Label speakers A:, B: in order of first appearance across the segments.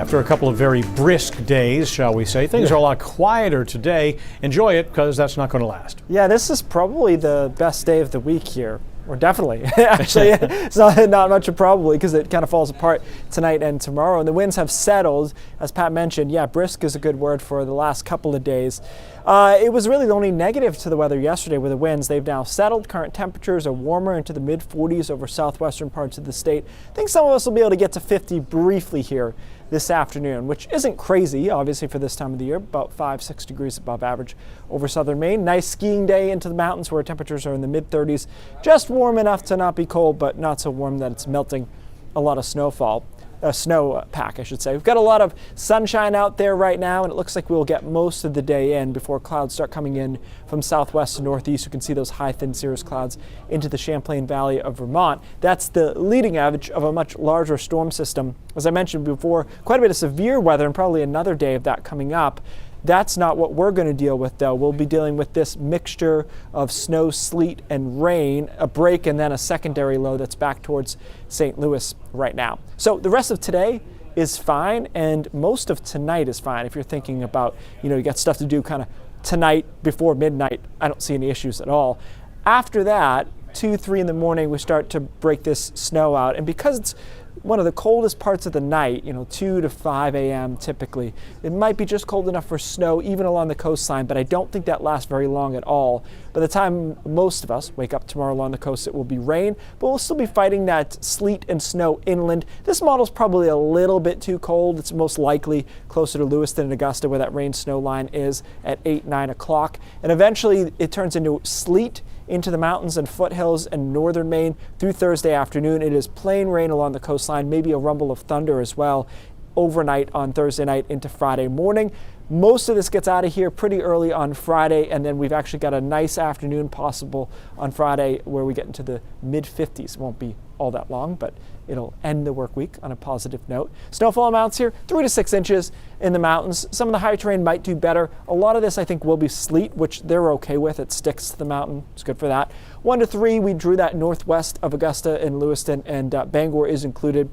A: After a couple of very brisk days, shall we say, things are a lot quieter today. Enjoy it, because that's not going to last.
B: Yeah, this is probably the best day of the week here. Or definitely. Actually, it's not much of probably, because it kind of falls apart tonight and tomorrow. And the winds have settled, as Pat mentioned. Yeah, brisk is a good word for the last couple of days. It was really the only negative to the weather yesterday with the winds. They've now settled. Current temperatures are warmer into the mid-40s over southwestern parts of the state. I think some of us will be able to get to 50 briefly here this afternoon, which isn't crazy, obviously, for this time of the year, about 5-6 degrees above average over southern Maine. Nice skiing day into the mountains where temperatures are in the mid-30s. Just warm enough to not be cold, but not so warm that it's melting a lot of snowpack, I should say. We've got a lot of sunshine out there right now, and it looks like we'll get most of the day in before clouds start coming in from southwest to northeast. You can see those high, thin cirrus clouds into the Champlain Valley of Vermont. That's the leading edge of a much larger storm system. As I mentioned before, quite a bit of severe weather and probably another day of that coming up. That's not what we're going to deal with, though. We'll be dealing with this mixture of snow, sleet, and rain, a break, and then a secondary low that's back towards St. Louis right now. So the rest of today is fine, and most of tonight is fine. If you're thinking about, you got stuff to do kind of tonight before midnight, I don't see any issues at all. After that, 2, 3 in the morning, we start to break this snow out, and because it's one of the coldest parts of the night, 2 to 5 a.m. typically, it might be just cold enough for snow even along the coastline, but I don't think that lasts very long at all. By the time most of us wake up tomorrow along the coast, it will be rain, but we'll still be fighting that sleet and snow inland. This model's probably a little bit too cold. It's most likely closer to Lewiston and Augusta, where that rain-snow line is at 8, 9 o'clock. And eventually it turns into sleet into the mountains and foothills and northern Maine through Thursday afternoon. It is plain rain along the coastline, maybe a rumble of thunder as well overnight on Thursday night into Friday morning. Most of this gets out of here pretty early on Friday, and then we've actually got a nice afternoon possible on Friday where we get into the mid-50s. Won't be all that long, but it'll end the work week on a positive note. Snowfall amounts here, 3 to 6 inches in the mountains. Some of the high terrain might do better. A lot of this, I think, will be sleet, which they're okay with. It sticks to the mountain. It's good for that. 1 to 3, we drew that northwest of Augusta and Lewiston, and Bangor is included.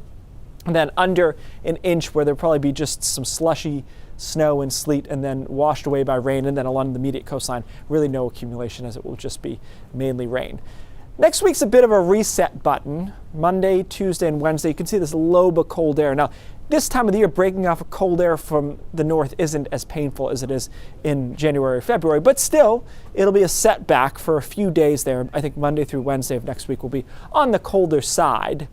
B: And then under an inch, where there'll probably be just some slushy snow and sleet, and then washed away by rain, and then along the immediate coastline, really no accumulation, as it will just be mainly rain. Next week's a bit of a reset button. Monday, Tuesday, and Wednesday, you can see this low but cold air. Now, this time of the year, breaking off of cold air from the north isn't as painful as it is in January or February, but still, it'll be a setback for a few days there. I think Monday through Wednesday of next week will be on the colder side.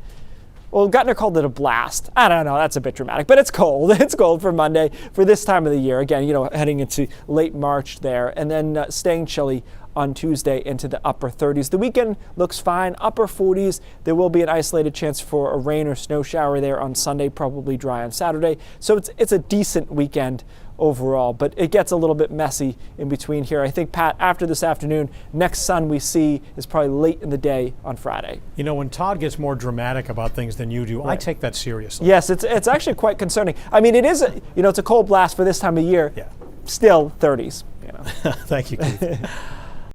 B: Well, Guttner called it a blast. I don't know, that's a bit dramatic, but it's cold. It's cold for Monday for this time of the year. Again, heading into late March there, and then staying chilly on Tuesday into the upper 30s. The weekend looks fine, upper 40s. There will be an isolated chance for a rain or snow shower there on Sunday, probably dry on Saturday. So it's a decent weekend overall, but it gets a little bit messy in between here. I think, Pat, after this afternoon, next sun we see is probably late in the day on Friday.
A: When Todd gets more dramatic about things than you do, right. I take that seriously.
B: Yes, it's actually quite concerning. I mean, it is, it's a cold blast for this time of year.
A: Yeah.
B: Still 30s.
A: Thank you, Keith.